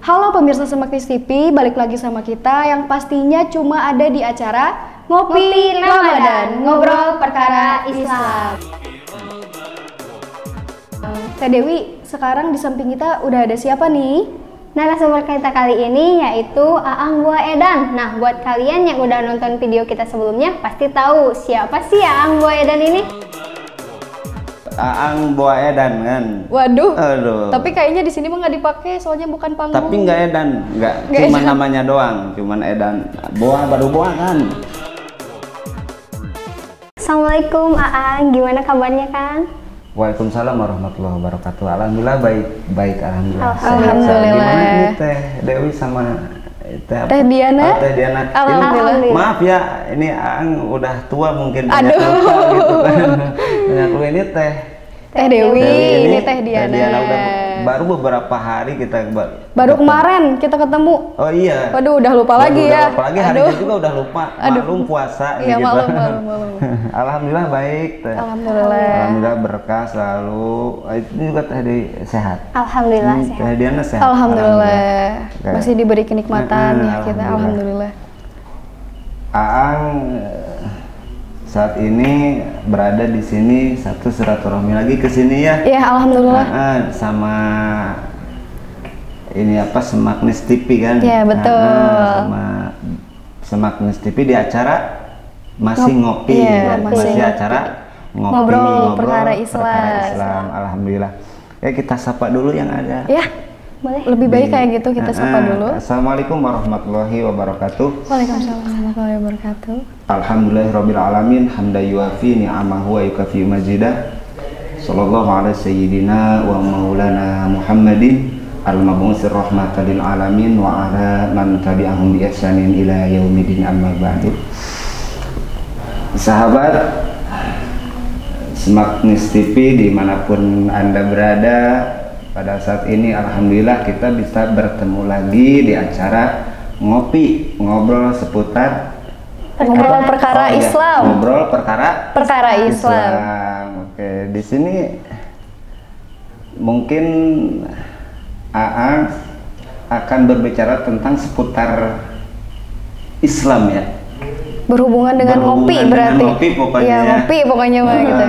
Halo pemirsa Semaknis TV, balik lagi sama kita yang pastinya cuma ada di acara Ngopi Ramadan, ngobrol perkara Islam. Teh Dewi, sekarang di samping kita udah ada siapa nih? Narasumber kita kali ini yaitu Aang Buah Edan. Nah, buat kalian yang udah nonton video kita sebelumnya pasti tahu siapa sih Aang Buah Edan ini? Aang Buah Edan kan. Waduh. Aduh. Tapi kayaknya di sini mah nggak dipakai, soalnya bukan panggung. Tapi nggak Edan, nggak cuma Edan. Namanya doang, cuman Edan. Buah baru buah kan. Assalamualaikum Aang, gimana kabarnya Kang? Waalaikumsalam warahmatullahi wabarakatuh. Alhamdulillah baik alhamdulillah. Alhamdulillah. Gimana nih Teh Dewi sama Teh Diana? Teh Diana. Alhamdulillah. Maaf ya, ini Aang udah tua mungkin. Aduh. Banyak lupa gitu kan. Banyak lupa ini Teh Dewi, ini Teh Teh Diana. udah baru beberapa hari kita Baru kemarin kita ketemu. Oh iya. Waduh, udah lupa lagi ya. Lupa lagi, harinya juga udah lupa. Maklum puasa. Iya, gitu. maklum. Alhamdulillah baik. Teh. Alhamdulillah berkah selalu. Ini juga Teh sehat. Alhamdulillah sehat. Teh Diana sehat. Alhamdulillah. Masih diberi kenikmatan ya kita. Alhamdulillah. Aang saat ini berada di sini, satu silaturahmi lagi ke sini ya. Iya, alhamdulillah. Sama ini apa, Semaknis TV kan? Iya, betul. Sama Semaknis TV di acara masih ngopi, iya, masih acara ngobrol perkara Islam. Alhamdulillah. Ya kita sapa dulu yang ada. Ya, boleh. Lebih baik kayak gitu kita sapa dulu. Assalamualaikum warahmatullahi wabarakatuh. Waalaikumsalam warahmatullahi wabarakatuh. Alhamdulillahirabbil alamin, hamdan yuafi ni'amahu wa yukafi mazidah. Sallallahu alaihi sayyidina wa maulana Muhammadin al-mab'utsir rahmatan lil alamin wa ala man tabi'ahum bi ihsanin ila yaumidin, amma ba'du. Sahabat Semaknis TV dimanapun Anda berada, pada saat ini alhamdulillah kita bisa bertemu lagi di acara ngopi, ngobrol seputar Ngobrol perkara Islam. Ngobrol perkara Islam. Oke, di sini mungkin Aang akan berbicara tentang seputar Islam ya. Berhubungan dengan ngopi berarti. Ngopi pokoknya. Iya, ngopi pokoknya mah gitu.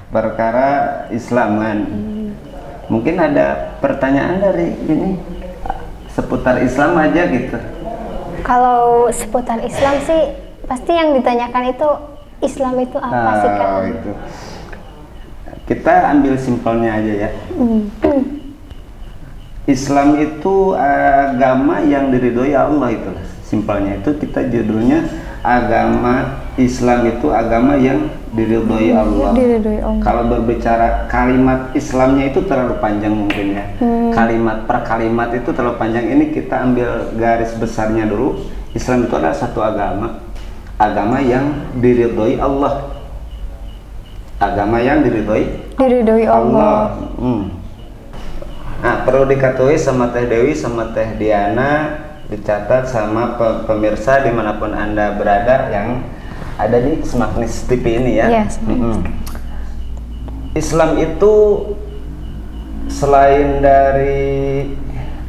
Perkara Islam kan. Mungkin ada pertanyaan dari ini seputar Islam aja gitu. Kalau seputar Islam sih pasti yang ditanyakan itu Islam itu apa sih Kang? Itu. Kita ambil simpelnya aja ya. Islam itu agama yang diridhoi Allah, itulah simpelnya. Itu kita judulnya agama Islam itu agama yang diridhoi Allah. Kalau berbicara kalimat Islamnya itu terlalu panjang mungkin ya. Kalimat per kalimat itu terlalu panjang. Ini kita ambil garis besarnya dulu. Islam itu adalah satu agama yang diridhoi Allah. Agama yang diridhoi Allah. Nah, perlu diketahui sama Teh Dewi sama Teh Diana, dicatat sama pemirsa dimanapun Anda berada yang ada di Semaknis TV ini ya. Yes. Islam itu selain dari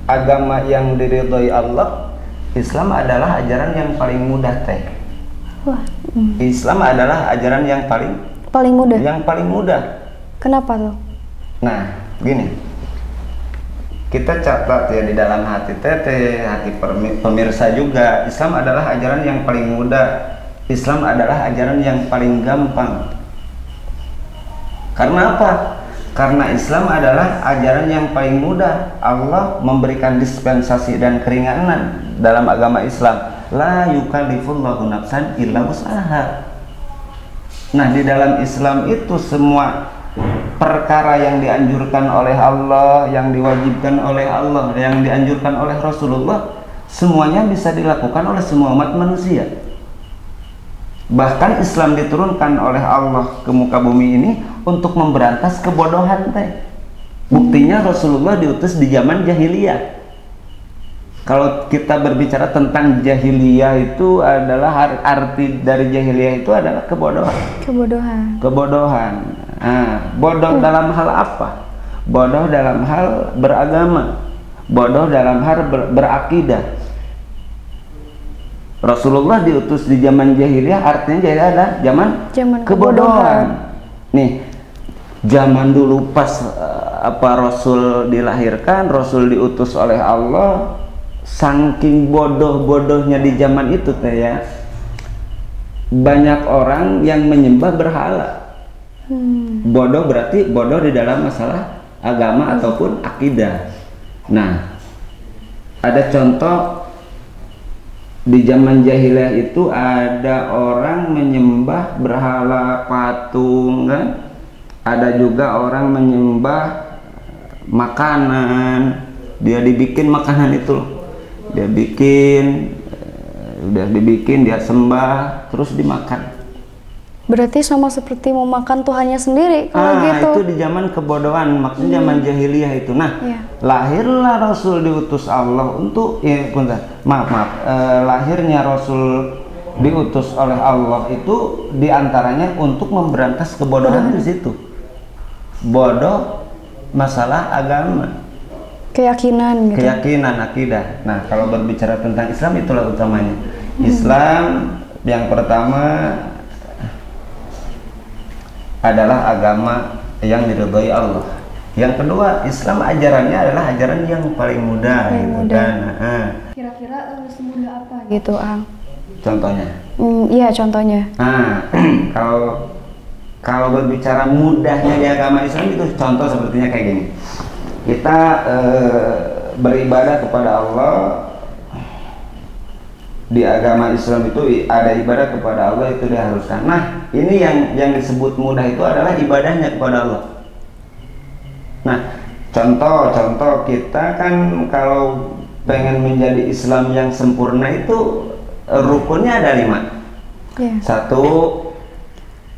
agama yang diridhoi Allah, Islam adalah ajaran yang paling mudah Teh. Islam adalah ajaran yang paling mudah. Yang paling mudah. Kenapa tuh? Nah, gini. Kita catat ya di dalam hati Teteh, hati pemirsa juga, Islam adalah ajaran yang paling mudah. Islam adalah ajaran yang paling gampang. Karena apa? Karena Islam adalah ajaran yang paling mudah. Allah memberikan dispensasi dan keringanan dalam agama Islam. La yukallifullahu nafsan illa wus'aha. Nah, di dalam Islam itu semua perkara yang dianjurkan oleh Allah, yang diwajibkan oleh Allah, yang dianjurkan oleh Rasulullah, semuanya bisa dilakukan oleh semua umat manusia. Bahkan Islam diturunkan oleh Allah ke muka bumi ini untuk memberantas kebodohan Teh. Buktinya Rasulullah diutus di zaman jahiliyah. Kalau kita berbicara tentang jahiliyah itu adalah arti dari jahiliyah itu adalah kebodohan. Nah, bodoh dalam hal apa? Bodoh dalam hal beragama. bodoh dalam hal berakidah. Rasulullah diutus di zaman jahiliyah, artinya jahiliyah adalah zaman kebodohan. Nih, zaman dulu pas Rasul dilahirkan, Rasul diutus oleh Allah, saking bodoh-bodohnya di zaman itu teh ya, banyak orang yang menyembah berhala. Bodoh berarti bodoh di dalam masalah agama ataupun akidah. Nah, ada contoh di zaman jahiliyah itu ada orang menyembah berhala patung kan, ada juga orang menyembah makanan, dia dibikin makanan itu, dia bikin, udah dibikin dia sembah terus dimakan. Berarti sama seperti mau makan Tuhannya sendiri kalau gitu. Itu di zaman kebodohan, maksudnya zaman jahiliyah itu. Nah, lahirlah Rasul diutus Allah untuk lahirnya Rasul diutus oleh Allah itu diantaranya untuk memberantas kebodohan di situ. Bodoh masalah agama, keyakinan gitu. Keyakinan, akidah. Nah, kalau berbicara tentang Islam itulah utamanya. Islam yang pertama adalah agama yang diridhoi Allah. Yang kedua, Islam ajarannya adalah ajaran yang paling mudah. Kira-kira semudah apa gitu, Ang? Contohnya? Iya, contohnya. Kalau berbicara mudahnya di agama Islam itu contoh sepertinya kayak gini. Kita beribadah kepada Allah. Di agama Islam itu ada ibadah kepada Allah itu diharuskan. Nah, ini yang disebut mudah itu adalah ibadahnya kepada Allah. Nah, contoh kita kan kalau pengen menjadi Islam yang sempurna itu rukunnya ada 5. 1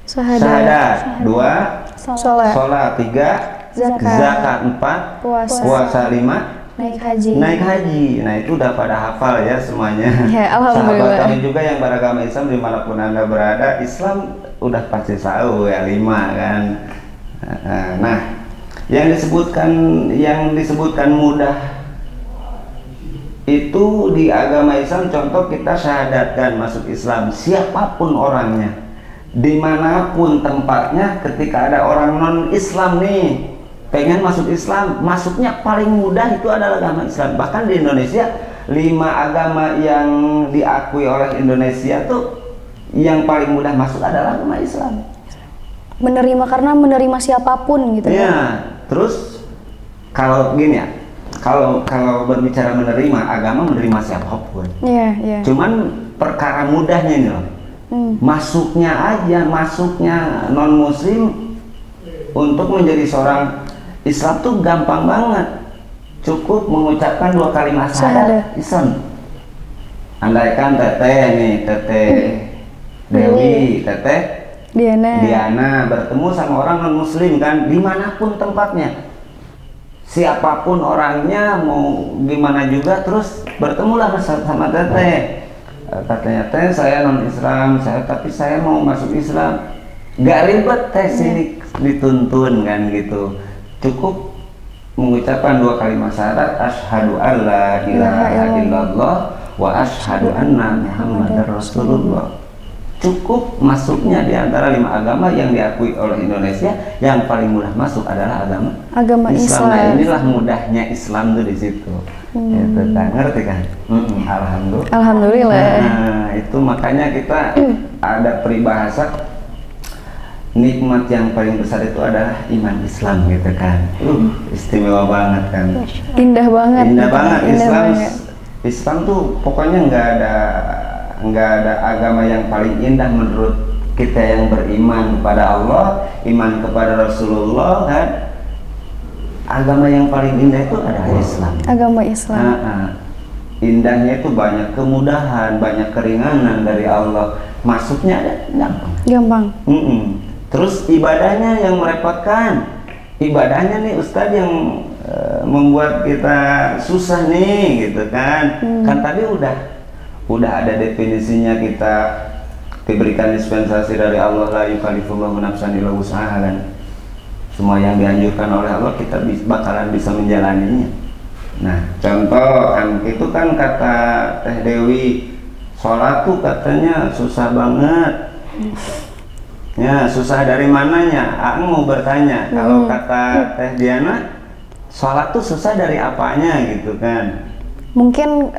syahadat, 2 sholat, 3 zakat, 4 puasa, 5 naik haji. Nah, itu udah pada hafal ya semuanya. Ya, alhamdulillah. Sahabat kami juga yang beragama Islam dimanapun Anda berada, Islam udah pasti tahu ya 5 kan. Nah, yang disebutkan mudah itu di agama Islam, contoh kita syahadatkan masuk Islam siapapun orangnya, dimanapun tempatnya. Ketika ada orang non Islam nih pengen masuk Islam, masuknya paling mudah itu adalah agama Islam. Bahkan di Indonesia 5 agama yang diakui oleh Indonesia tuh yang paling mudah masuk adalah agama Islam. Menerima karena menerima siapapun gitu ya. Terus kalau gini ya, kalau berbicara menerima agama, menerima siapapun. Cuman perkara mudahnya ini loh. Masuknya non muslim untuk menjadi seorang Islam tuh gampang banget, cukup mengucapkan 2 kalimat syahadat Islam. Andaikan teteh Dewi, teteh Diana bertemu sama orang non muslim kan, dimanapun tempatnya, siapapun orangnya, mau gimana juga, terus bertemulah sama teteh. Katanya, teh saya non Islam, tapi saya mau masuk Islam. Gak ribet teh sini dituntun kan gitu. Cukup mengucapkan 2 kalimat syahadat, asyhadu alla ilaha illallah wa asyhadu anna muhammadar rasulullah. Cukup masuknya di antara 5 agama yang diakui oleh Indonesia, yang paling mudah masuk adalah agama Islam. Nah, inilah mudahnya Islam tuh di situ. Itu kan, ngerti kan? Alhamdulillah. Nah, itu makanya kita ada peribahasa, nikmat yang paling besar itu adalah iman Islam gitu kan. Istimewa banget kan. Indah banget. Islam tuh pokoknya nggak ada agama yang paling indah menurut kita yang beriman kepada Allah, iman kepada Rasulullah kan. Agama yang paling indah itu adalah Islam. Agama Islam. Indahnya itu banyak kemudahan, banyak keringanan dari Allah. Masuknya gampang. Terus ibadahnya yang merepotkan. Ibadahnya nih Ustadz yang membuat kita susah nih gitu kan. Kan tadi udah ada definisinya, kita diberikan dispensasi dari Allah, la yukallifullahu nafsan illa wus'aha kan. Semua yang dianjurkan oleh Allah kita bakalan bisa menjalaninya. Nah, contoh kan itu kan kata Teh Dewi, sholat tuh katanya susah banget. Ya, susah dari mananya? Aku mau bertanya. Kalau kata Teh Diana, sholat tuh susah dari apanya gitu kan? Mungkin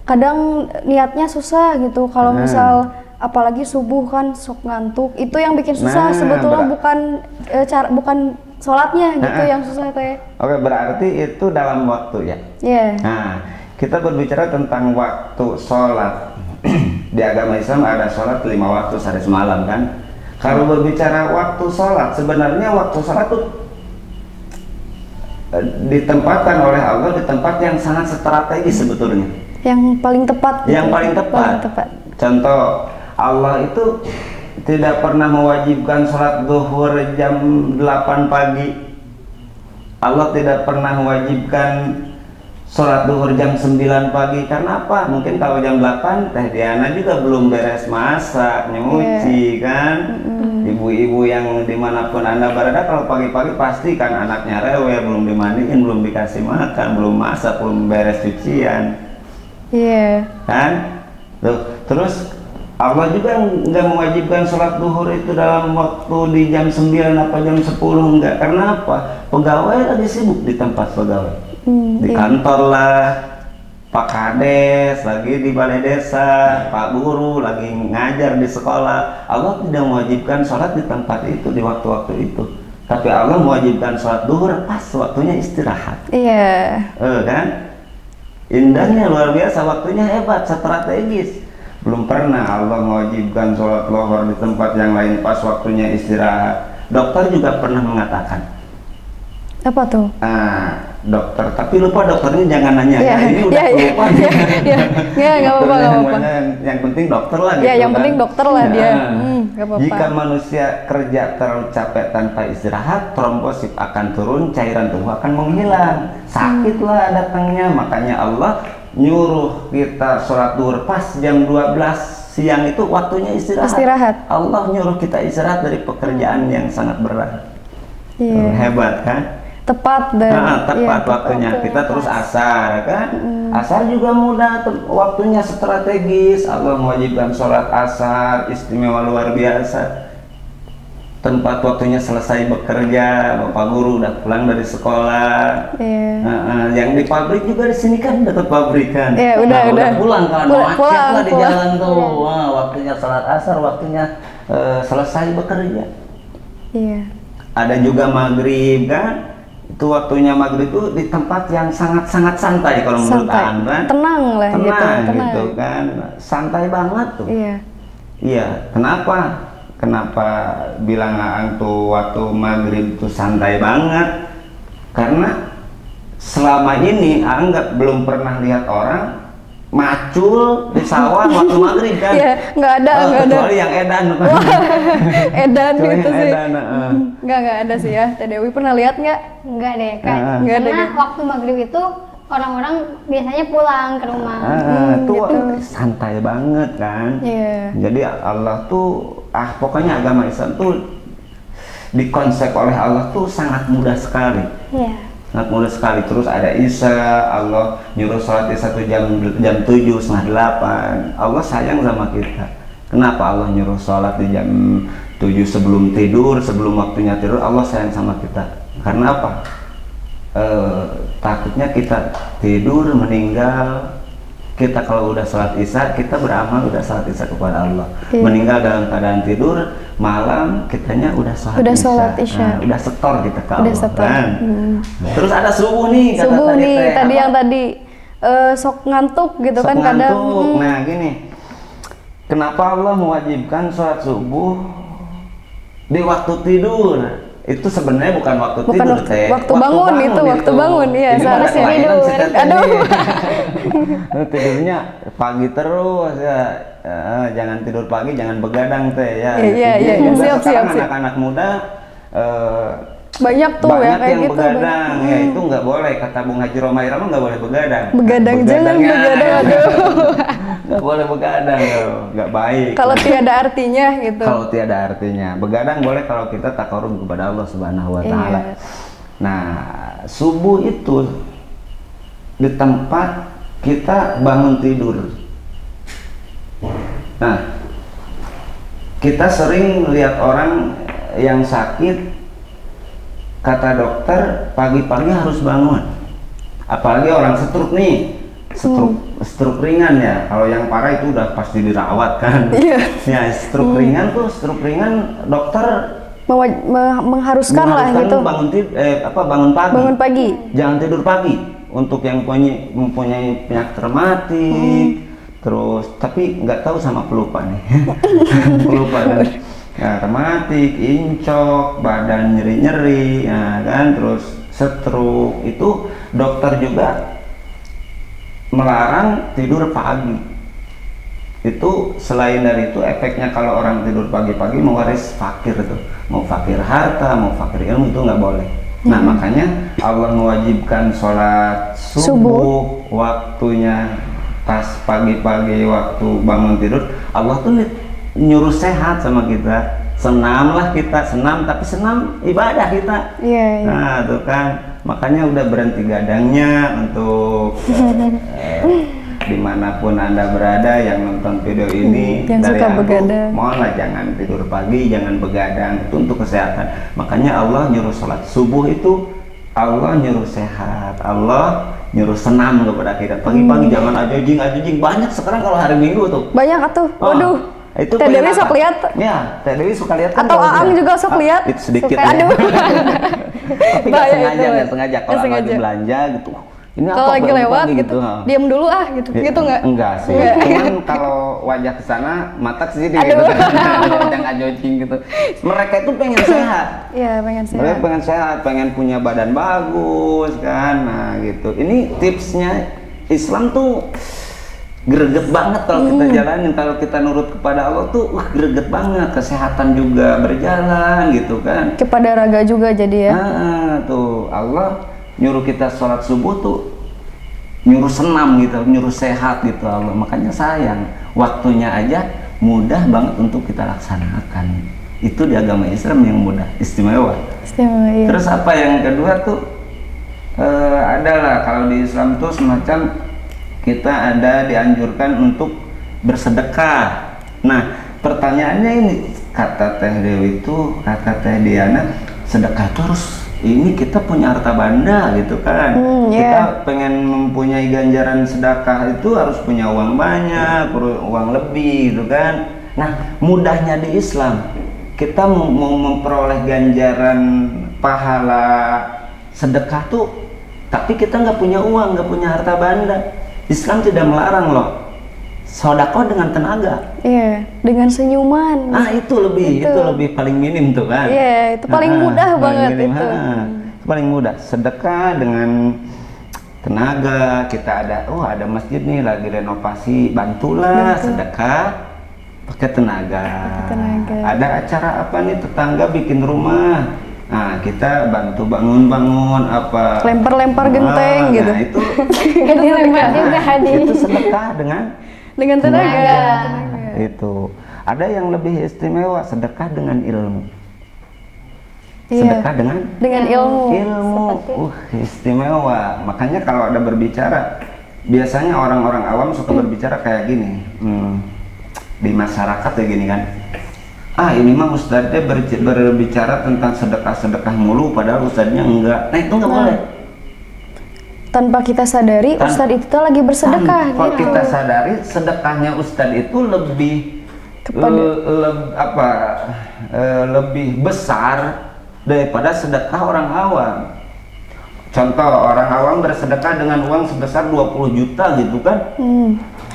kadang niatnya susah gitu. Kalau misal apalagi subuh kan sok ngantuk, itu yang bikin susah. Sebetulnya bukan sholatnya gitu yang susah Teh. Oke, berarti itu dalam waktu ya? Iya. Nah, kita berbicara tentang waktu sholat. Di agama Islam ada sholat 5 waktu sehari semalam kan? Kalau berbicara waktu sholat, sebenarnya waktu sholat tuh ditempatkan oleh Allah di tempat yang sangat strategis sebetulnya. Yang paling tepat. Yang paling tepat. Contoh, Allah itu tidak pernah mewajibkan sholat zuhur jam 8 pagi. Allah tidak pernah mewajibkan sholat zuhur jam 9 pagi. Karena apa? Mungkin kalau jam 8 Teh Diana juga belum beres masak, nyuci kan. Ibu-ibu yang dimanapun Anda berada, kalau pagi-pagi pasti kan anaknya rewel, belum dimandiin, belum dikasih makan, belum masak, belum beres cucian. Iya. Kan? Terus Allah juga nggak mewajibkan sholat duhur itu dalam waktu di jam 9 apa jam 10, enggak. Karena apa? Pegawai lagi sibuk di tempat pegawai, di kantor lah, Pak Kades lagi di balai desa, Pak Guru lagi ngajar di sekolah. Allah tidak mewajibkan sholat di tempat itu, di waktu-waktu itu. Tapi Allah mewajibkan sholat duhur pas waktunya istirahat. Iya. Kan? Indahnya luar biasa, waktunya hebat, strategis. Belum pernah Allah mewajibkan sholat lohor di tempat yang lain pas waktunya istirahat. Dokter juga pernah mengatakan. Apa tuh? Dokter, tapi lupa dokternya jangan nanya. Ini udah lupa. Nggak apa-apa. Yang penting dokter lah. Ya, yang penting dokter lah dia. Nggak apa-apa. Jika manusia kerja terlalu capek tanpa istirahat, trombosit akan turun, cairan tubuh akan menghilang, sakitlah datangnya. Makanya Allah nyuruh kita sholat duhur pas jam 12 siang itu waktunya istirahat. Allah nyuruh kita istirahat dari pekerjaan yang sangat berat. Hebat kan? Tepat tepat waktunya. Kita terus asar kan? Asar juga mudah, waktunya strategis. Allah mewajibkan sholat asar, istimewa luar biasa. Tempat waktunya selesai bekerja, Bapak Guru udah pulang dari sekolah. Yang di pabrik juga di sini kan dekat pabrik kan. Udah pulang kan, macet lah di jalan tuh. Wah, waktunya sholat asar, waktunya selesai bekerja. Ada juga maghrib kan. Itu waktunya maghrib itu di tempat yang sangat-sangat santai kalau menurut Anda. Tenang lah gitu kan. Santai banget tuh. Iya. Kenapa bilang Aang tuh waktu maghrib tuh santai banget? Karena selama ini Aang belum pernah lihat orang macul di sawah waktu maghrib kan? Nggak ada. Kecuali yang edan. Edan gitu sih. Nggak ada sih ya. Teh Dewi pernah lihat nggak? Nggak deh kan. Karena waktu maghrib itu orang-orang biasanya pulang ke rumah. Tuh santai banget kan. Jadi Allah tuh pokoknya agama Islam tuh dikonsep oleh Allah tuh sangat mudah sekali. Sangat mudah sekali. Terus ada Isya, Allah nyuruh sholat Isya tuh jam 7, setengah 8. Allah sayang sama kita. Kenapa Allah nyuruh sholat di jam 7 sebelum tidur, sebelum waktunya tidur? Allah sayang sama kita. Karena apa? Takutnya kita tidur, meninggal. Kita kalau udah sholat Isya, kita beramal udah sholat Isya kepada Allah. Meninggal dalam keadaan tidur, malam kitanya udah sholat Isya. Udah setor kita ke Allah kan. Terus ada subuh nih, kata subuh nih, tadi yang tadi sok ngantuk gitu kan kadang. Nah gini, kenapa Allah mewajibkan sholat subuh di waktu tidur? Itu sebenarnya bukan waktu tidur, waktu bangun itu. Waktu bangun, iya, seharusnya tidur. Tidurnya pagi terus ya. Jangan tidur pagi, jangan begadang Teh ya. Iya. Siap. Anak-anak muda banyak tuh ya kayak yang gitu. Begadang, ya itu nggak boleh, kata Bung Haji Roma Irama nggak boleh begadang. Jangan begadang, aduh. Nggak boleh begadang, nggak baik. Kalau tiada artinya gitu. Kalau tiada artinya, begadang boleh kalau kita takarub kepada Allah Subhanahu Wa Taala. Nah, subuh itu di tempat kita bangun tidur. Nah, kita sering lihat orang yang sakit, kata dokter pagi-pagi harus bangun. Apalagi orang stroke nih, stroke ringan ya. Kalau yang parah itu udah pasti dirawat kan. Ya, stroke ringan dokter mengharuskan lah gitu. Bangun pagi. Bangun pagi. Jangan tidur pagi. Untuk yang mempunyai penyakit rematik, terus tapi nggak tahu sama pelupa nih. Pelupa kan. Ya, rematik, incok, badan nyeri-nyeri, ya kan, terus stroke, itu dokter juga melarang tidur pagi. Itu selain dari itu efeknya kalau orang tidur pagi-pagi mewaris fakir tuh, mau fakir harta, mau fakir ilmu, itu nggak boleh. Nah, makanya Allah mewajibkan sholat subuh waktunya pas pagi-pagi waktu bangun tidur. Allah tuh nyuruh sehat sama kita, senamlah kita, senam, tapi senam ibadah kita. Nah, tuh kan, makanya udah berhenti gadangnya untuk dimanapun Anda berada yang nonton video ini, yang dari suka aku, begadang, mohonlah jangan tidur pagi, jangan begadang, itu untuk kesehatan. Makanya Allah nyuruh sholat subuh itu, Allah nyuruh sehat, Allah nyuruh senam kepada kita. Pagi-pagi jangan ajojing, banyak sekarang kalau hari Minggu tuh. Banyak atuh, waduh. Itu Teh Dewi sok lihat. Ya, Teh Dewi suka lihat kan. Atau Aang juga sok lihat. Itu sedikit. Aduh. Tapi nggak sengaja kalau lagi belanja gitu. Ini kalau lagi lewat gitu, diam dulu gitu. Gitu nggak? Enggak sih. Cuman kalau wajah ke sana, mata ke sini gitu. Yang ajojing gitu. Mereka itu pengen sehat. Iya, pengen sehat. Mereka pengen sehat, pengen punya badan bagus kan. Nah, gitu. Ini tipsnya Islam tuh greget banget kalau kita jalanin, kalau kita nurut kepada Allah tuh greget banget, kesehatan juga berjalan gitu kan. Kepada raga juga jadi ya. Tuh Allah nyuruh kita sholat subuh tuh nyuruh senam gitu, nyuruh sehat gitu Allah. Makanya sayang, waktunya aja mudah banget untuk kita laksanakan. Itu di agama Islam yang mudah, istimewa. Iya. Terus apa yang kedua tuh adalah kalau di Islam tuh semacam kita ada dianjurkan untuk bersedekah. Nah, pertanyaannya ini, kata Teh Dewi itu, kata Teh Diana, sedekah terus ini kita punya harta banda gitu kan. Kita pengen mempunyai ganjaran sedekah itu harus punya uang banyak, uang lebih gitu kan. Nah, mudahnya di Islam kita mau memperoleh ganjaran pahala sedekah tuh, tapi kita nggak punya uang, nggak punya harta banda. Islam tidak melarang loh sedekah dengan tenaga. Iya, dengan senyuman. Itu lebih paling minim tuh kan. Iya, itu paling mudah banget minim, itu. Itu paling mudah. Sedekah dengan tenaga. Kita ada masjid nih lagi renovasi, bantulah sedekah pakai tenaga. Ada acara apa nih, tetangga bikin rumah. Nah, kita bantu bangun apa, lempar genteng gitu. Nah, itu itu sedekah dengan tenaga. Itu ada yang lebih istimewa, sedekah dengan ilmu. Sedekah dengan ilmu. Istimewa. Makanya kalau ada berbicara, biasanya orang-orang awam suka berbicara kayak gini. Di masyarakat ya gini kan. Ini mah ustadznya berbicara tentang sedekah mulu, padahal ustadznya enggak. Nah, itu enggak boleh. Tanpa kita sadari, ustadz itu lagi bersedekah. Tanpa kita sadari, sedekahnya ustadz itu lebih lebih besar daripada sedekah orang awam. Contoh, orang awam bersedekah dengan uang sebesar 20 juta gitu kan.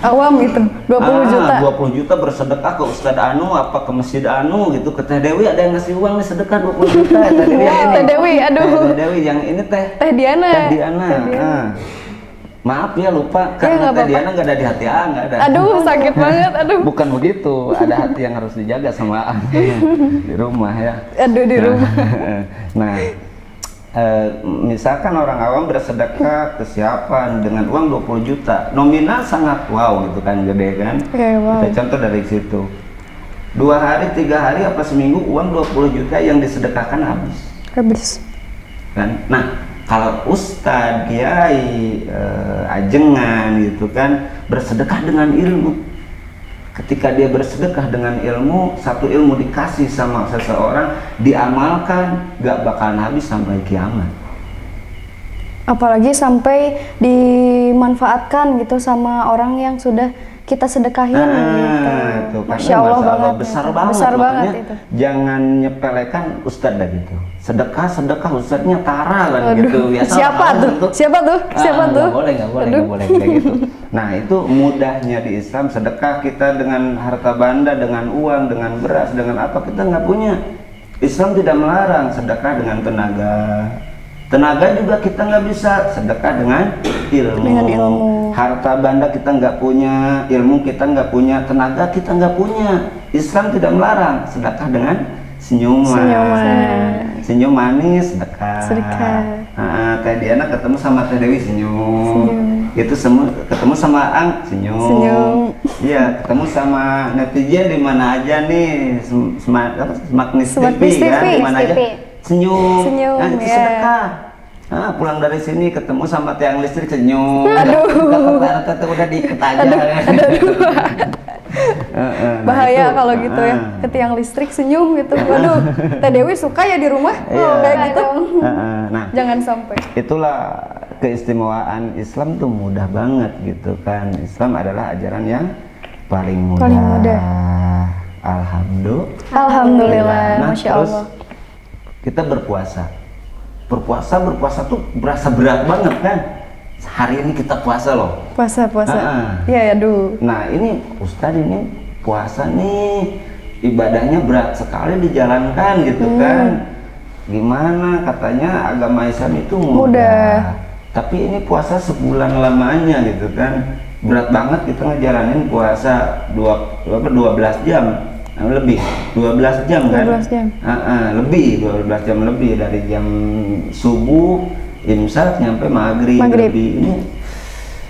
Awam itu 20 juta. 20 juta bersedekah ke Ustadz Anu apa ke Masjid Anu gitu, ke Teh Dewi ada yang ngasih uang nih sedekah 20 juta. Teh Dewi, aduh. Teh Dewi yang ini Teh Diana. Maaf ya lupa, karena Teh Diana nggak ada di hati nggak ada. Aduh, sakit banget, aduh. Bukan begitu, ada hati yang harus dijaga sama di rumah ya. Aduh, di rumah. Nah, misalkan orang awam bersedekah ke siapa dengan uang 20 juta, nominal sangat wow gitu kan, gede kan. Wow. Kita contoh dari situ, 2 hari 3 hari apa seminggu uang 20 juta yang disedekahkan habis kan. Nah, Kalau ustadz, kiai, ajengan gitu kan bersedekah dengan ilmu. Ketika dia bersedekah dengan ilmu, satu ilmu dikasih sama seseorang, diamalkan, gak bakalan habis sampai kiamat. Apalagi sampai dimanfaatkan gitu sama orang yang sudah kita sedekahin gitu. Masya Allah banget. Besar banget itu. Jangan nyepelekan ustadz dah gitu. Sedekah ustadznya tara kan gitu. Biasa Siapa tuh? Siapa tuh? Nggak boleh kayak gitu. Nah itu mudahnya di Islam, sedekah kita dengan harta benda, dengan uang, dengan beras, dengan apa kita nggak punya. Islam tidak melarang sedekah dengan tenaga. Tenaga juga kita nggak bisa, sedekah dengan ilmu. Harta benda kita nggak punya, ilmu kita nggak punya, tenaga kita nggak punya. Islam tidak melarang, sedekah dengan senyum manis, sedekah. Teh Diana ketemu sama Teh Dewi senyum. Itu semua ketemu sama Ang senyum. Iya, ketemu sama netizen di mana aja nih, Smaknis TV kan, di mana aja. Senyum. Nah, itu sedekah. Nah, pulang dari sini ketemu sama tiang listrik senyum. Udah diikat aja. Bahaya itu, kalau gitu ya, ke tiang listrik senyum gitu. Waduh, Teh Dewi suka ya di rumah kayak gitu. Nah, jangan sampai. Itulah keistimewaan Islam tuh mudah banget gitu kan. Islam adalah ajaran yang paling mudah. Alhamdulillah. Nah, Masya Allah. Kita berpuasa tuh berasa berat banget kan. Hari ini kita puasa loh. Puasa. Iya, aduh. Nah ini Ustadz ini puasa nih, ibadahnya berat sekali dijalankan gitu kan. Gimana2 agama Islam itu mudah. Tapi ini puasa sebulan lamanya gitu kan. Berat banget kita ngejalanin puasa 12 jam. Lebih 12 jam kan? 12 jam. 12 jam lebih, dari jam subuh imsak nyampe maghrib. Lebih. Ini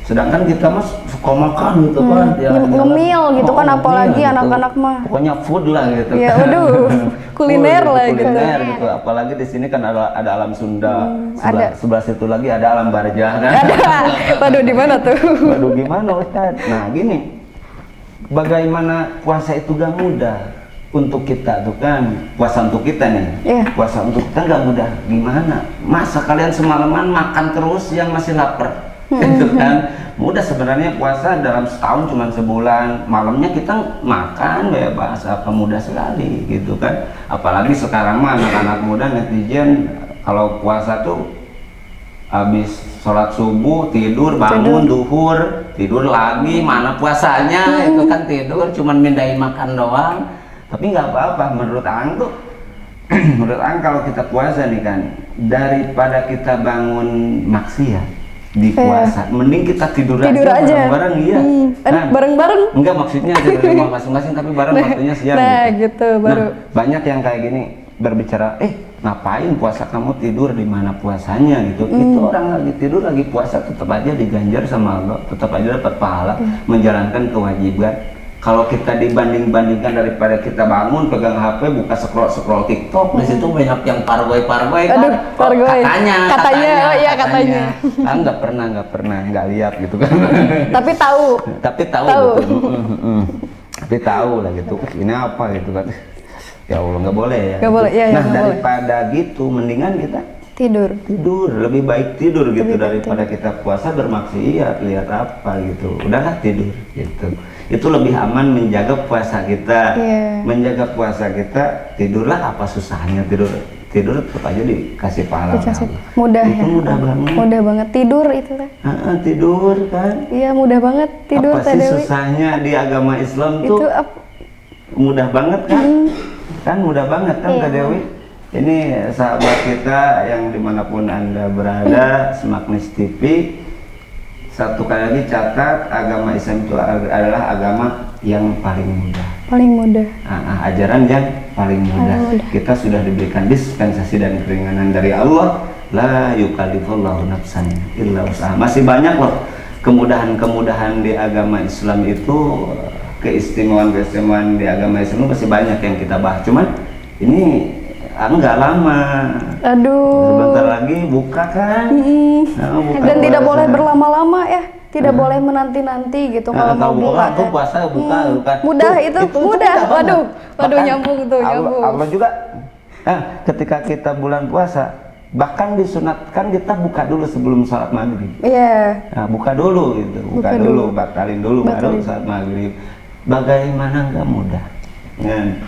sedangkan kita mas suka makan gitu kan ya, ngemil gitu kan, apalagi anak-anak gitu. Mah pokoknya food lah gitu ya, waduh kuliner lah kuliner gitu. Apalagi di sini kan ada alam Sunda, sebelah situ lagi ada alam Barjah kan. Waduh, di mana tuh? Waduh, gimana Ustadz? Nah gini, bagaimana puasa itu gak mudah untuk kita tuh kan, puasa untuk kita nih, puasa untuk kita gak mudah. Gimana? Masa kalian semalaman makan terus yang masih lapar? Itu kan mudah sebenarnya. Puasa dalam setahun cuma sebulan, malamnya kita makan bebas, apa mudah sekali gitu kan. Apalagi sekarang mah anak-anak muda netizen kalau puasa tuh habis sholat subuh tidur, bangun duhur tidur lagi, mana puasanya. Itu kan tidur cuman mindahin makan doang. Tapi nggak apa-apa menurut Ang tuh. Menurut Ang kalau kita puasa nih kan, daripada kita bangun maksiat di puasa, mending kita tidur aja bareng-bareng. Iya kan? Bareng-bareng enggak, maksudnya di rumah masing-masing tapi bareng waktunya siang gitu. Baru banyak yang kayak gini berbicara, ngapain puasa kamu tidur, di mana puasanya gitu. Itu orang lagi tidur lagi puasa tetap aja diganjar sama Allah, tetap aja dapat pahala menjalankan kewajiban. Kalau kita dibanding-bandingkan daripada kita bangun pegang HP buka scroll TikTok, di situ banyak yang pargoy kan. Katanya. Nggak pernah nggak lihat gitu kan. Tapi tahu gitu. Tapi tahu lah gitu. Ini apa gitu kan. Ya Allah, nggak boleh ya. Nggak boleh. Ya, nah daripada gitu mendingan kita tidur, lebih baik tidur gitu daripada kita puasa bermaksiat lihat apa gitu. Udahlah tidur gitu. Itu lebih aman menjaga puasa kita. Menjaga puasa kita, tidurlah, apa susahnya tidur tetap aja dikasih pahala. Mudah itu ya. Mudah banget tidur itu kan. Tidur kan. Iya, mudah banget tidur. Apa sih susahnya di agama Islam tuh? Itu mudah banget kan? Kan mudah banget kan Kak Dewi? Ini sahabat kita yang dimanapun Anda berada, Smaknis TV, satu kali lagi catat, agama Islam itu adalah agama yang paling mudah. Ajaran yang paling mudah. Kita sudah diberikan dispensasi dan keringanan dari Allah. La yukallifullahu nafsan illa usaha. Masih banyak loh kemudahan-kemudahan di agama Islam itu, keistimewaan di agama Islam itu masih banyak yang kita bahas. Cuman ini Enggak lama. Aduh. Sebentar lagi buka kan. Buka Dan tidak puasa. boleh berlama-lama ya. Tidak boleh menanti-nanti gitu kalau mau buka. Aku puasa buka. Mudah itu mudah. Waduh Bahkan nyambung tuh nyambung. Allah juga ketika kita bulan puasa bahkan disunatkan kita buka dulu sebelum sholat maghrib. Iya. Nah, buka dulu gitu, buka dulu, batalin dulu baru sholat maghrib. Bagaimana nggak mudah? Nah,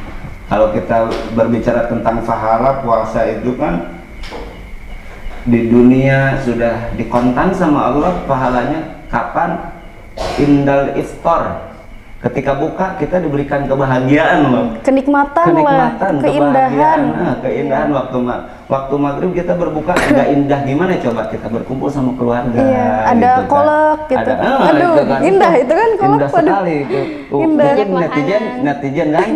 kalau kita berbicara tentang pahala puasa itu kan di dunia sudah dikontan sama Allah pahalanya kapan? Indal iftar. Ketika buka kita diberikan kebahagiaan loh. Kenikmatan keindahan. Keindahan waktu maghrib kita berbuka nggak indah gimana coba kita berkumpul sama keluarga. Iya, ada gitu kolak kan. gitu. Aduh, itu kan. Indah itu kan kolak. Indah sekali itu. Indah. Mungkin netizen kan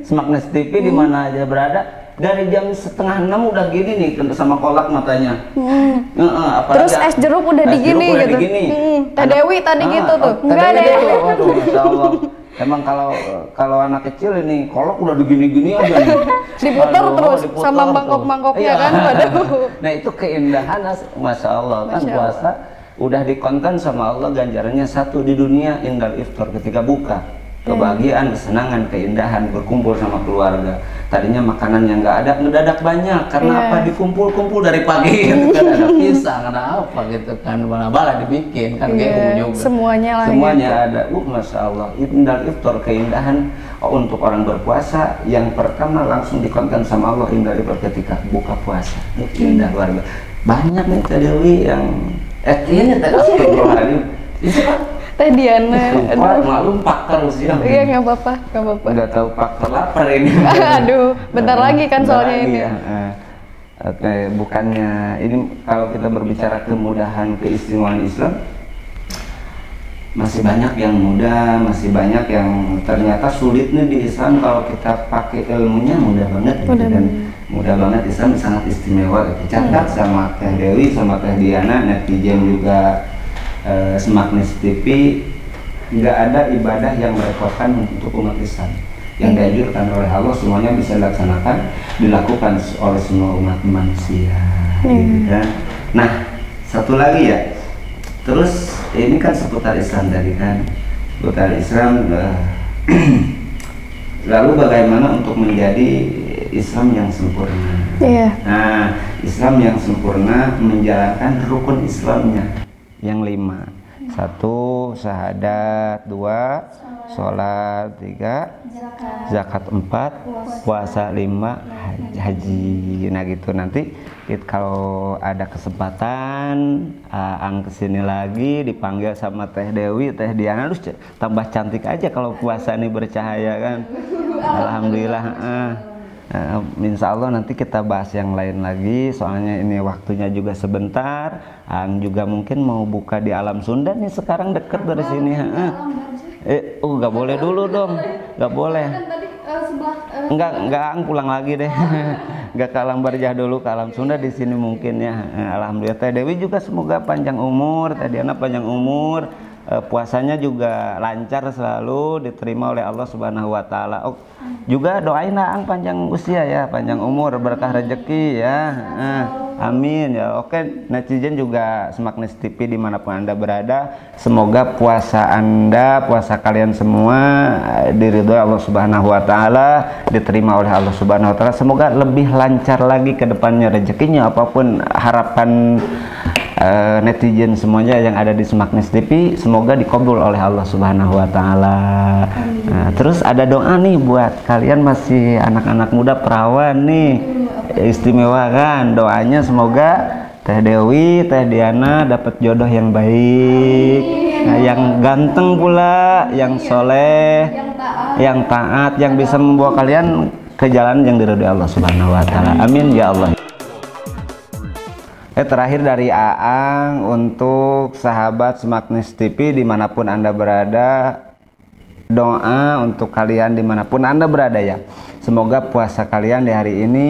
Smaknes TV di mana aja berada dari jam 5:30 udah gini nih sama kolak matanya. Terus es jeruk udah digini gitu. Teh Dewi tadi gitu tuh. Enggak deh. Waduh, Masya Allah. Emang kalau anak kecil ini kolak udah begini-gini aja nih. Diputar terus sama mangkok-mangkoknya kan. Waduh. Nah itu keindahan, Masya Allah kan puasa udah dikonten sama Allah ganjarannya satu di dunia indal iftar ketika buka. Kebahagiaan, kesenangan, keindahan, berkumpul sama keluarga. Tadinya makanan yang nggak ada, ngedadak banyak. Karena apa? Dikumpul-kumpul dari pagi gitu kan. Ada pisang, ada apa gitu kan. Bala-bala dibikin kan kayak juga. Semuanya lah. Semuanya ada. Masya Allah. Indal iftar, keindahan untuk orang berpuasa. Yang pertama langsung dikonten sama Allah indal iftar ketika buka puasa. Indah luar biasa. Banyak nih Teh Dewi yang ini tadi astagfirullahaladzim. Itu kan Teh Diana. Maklum pakar usia. Iya nggak apa-apa. Nggak tahu pakar lapar ini. Aduh, bentar lagi kan soalnya ini. Ya. Oke, bukannya ini kalau kita berbicara kemudahan keistimewaan Islam, masih banyak yang mudah, masih banyak yang ternyata sulit nih di Islam kalau kita pakai ilmunya mudah banget dan mudah banget Islam sangat istimewa. Catat sama Teh Dewi sama Teh Diana, netizen juga. Smaknes TV nggak ada ibadah yang merepotkan untuk umat Islam yang dianjurkan oleh Allah semuanya bisa dilaksanakan dilakukan oleh semua umat manusia gitu kan. Nah satu lagi ya, terus ini kan seputar Islam tadi kan, seputar Islam lalu bagaimana untuk menjadi Islam yang sempurna. Nah Islam yang sempurna menjalankan rukun Islamnya yang 5. 1 syahadat, 2 sholat, 3 zakat, 4 puasa, 5 haji. Nah gitu nanti kalau ada kesempatan Ang kesini lagi dipanggil sama Teh Dewi, Teh Diana harus tambah cantik aja kalau puasa ini bercahaya kan. Alhamdulillah. Insya Allah nanti kita bahas yang lain lagi soalnya ini waktunya juga sebentar. Ang juga mungkin mau buka di Alam Sunda nih sekarang deket dari sini. Nggak boleh dulu dong, nggak boleh. Enggak Ang pulang lagi deh. Nggak ke Alam Barjah dulu, ke Alam Sunda di sini mungkin ya. Alhamdulillah Teh Dewi juga semoga panjang umur, Teh Diana panjang umur. Puasanya juga lancar selalu diterima oleh Allah Subhanahu wa taala. Juga doain Ang panjang usia ya, panjang umur, berkah rezeki ya. Amin ya. Oke, netizen juga Smaknes TV dimanapun Anda berada, semoga puasa Anda, puasa kalian semua diridhoi Allah Subhanahu wa taala, diterima oleh Allah Subhanahu wa taala. Semoga lebih lancar lagi ke depannya rezekinya, apapun harapan netizen semuanya yang ada di Smaknes TV semoga dikabul oleh Allah Subhanahu wa taala. Nah, terus ada doa nih buat kalian masih anak-anak muda perawan nih. Istimewa kan doanya semoga Teh Dewi, Teh Diana dapat jodoh yang baik. Nah, yang ganteng pula, yang soleh, yang taat, yang bisa membawa kalian ke jalan yang diridhoi Allah Subhanahu wa taala. Amin ya Allah. Terakhir dari Aang untuk sahabat Smaknes TV dimanapun Anda berada, doa untuk kalian dimanapun Anda berada ya. Semoga puasa kalian di hari ini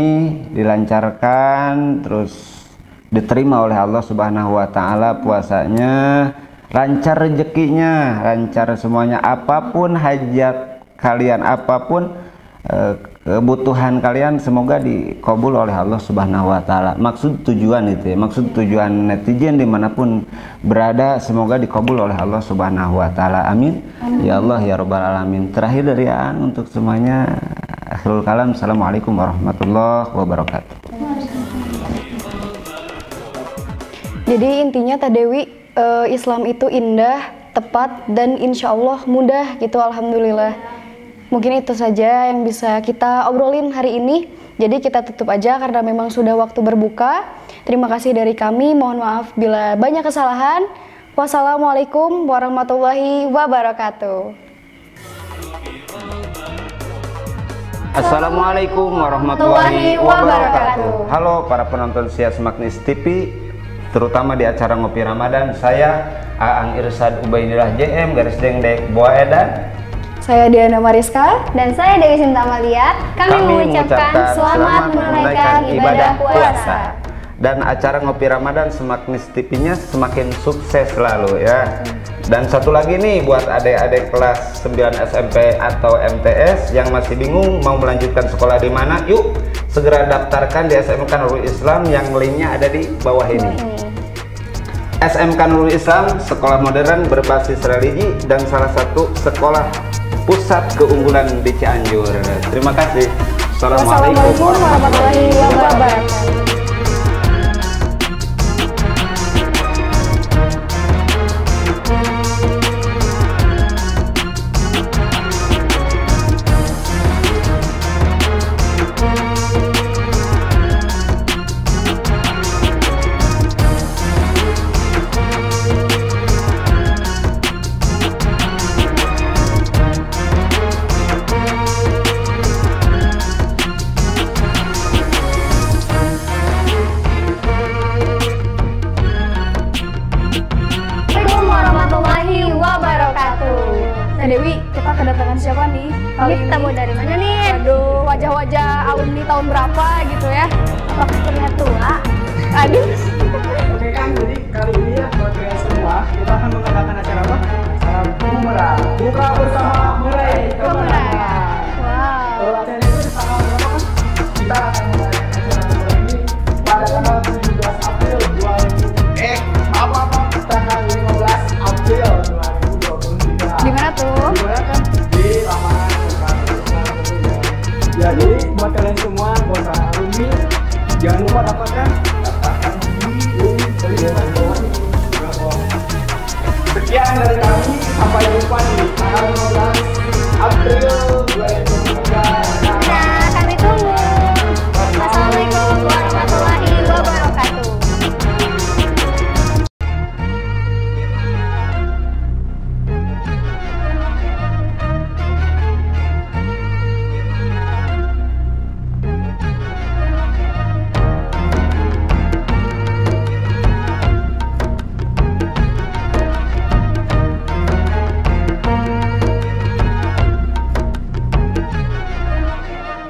dilancarkan, terus diterima oleh Allah Subhanahu wa taala puasanya, lancar rezekinya, lancar semuanya, apapun hajat kalian, apapun kebutuhan kalian semoga dikabul oleh Allah Subhanahu wa Ta'ala. Maksud tujuan itu ya, maksud tujuan netizen dimanapun berada semoga dikabul oleh Allah Subhanahu wa Ta'ala. Amin. Ya Allah ya Rabbal Alamin. Terakhir dari Aan untuk semuanya, akhirul kalam, assalamualaikum warahmatullahi wabarakatuh. Jadi intinya Teh Dewi, Islam itu indah, tepat, dan insya Allah mudah gitu, alhamdulillah. Mungkin itu saja yang bisa kita obrolin hari ini. Jadi kita tutup aja karena memang sudah waktu berbuka. Terima kasih dari kami, mohon maaf bila banyak kesalahan. Wassalamualaikum warahmatullahi wabarakatuh. Assalamualaikum warahmatullahi wabarakatuh. Halo para penonton Sias Magnis TV, terutama di acara Ngopi Ramadan. Saya Aang Irsad Ubaidillah JM garis dengdek Boa Edan. Saya Diana Mariska. Dan saya Dewi Sinta Amalia. Kami mengucapkan selamat menunaikan ibadah puasa. Dan acara Ngopi Ramadan Semagnis TV-nya semakin sukses selalu ya. Dan satu lagi nih buat adik-adik kelas 9 SMP atau MTS yang masih bingung mau melanjutkan sekolah di mana, yuk segera daftarkan di SMK Nurul Islam yang linknya ada di bawah ini. SMK Nurul Islam, sekolah modern berbasis religi dan salah satu sekolah pusat keunggulan di Cianjur. Terima kasih. Assalamualaikum warahmatullahi wabarakatuh. Dewi, kita kedatangan siapa nih? Ini tamu dari mana nih? Aduh, wajah-wajah alumni tahun berapa gitu ya? Apakah terlihat tua? Aduh. Oke kan, jadi kali ini ya buat kalian semua kita akan mengadakan acara apa? Acara Bumerang. Buka bersama Meraih Kemenangan. Wow. Kalau acara itu di tanggal berapa kan? Kita akan mengadakan acara Bumerang ini pada tanggal 17 April 2000. Tanggal 15 April 2023. Di mana tuh? Di mana kan? Di lapangan Bumerang. Ya, jadi buat kalian semua, buat para alumni, jangan lupa dapatkan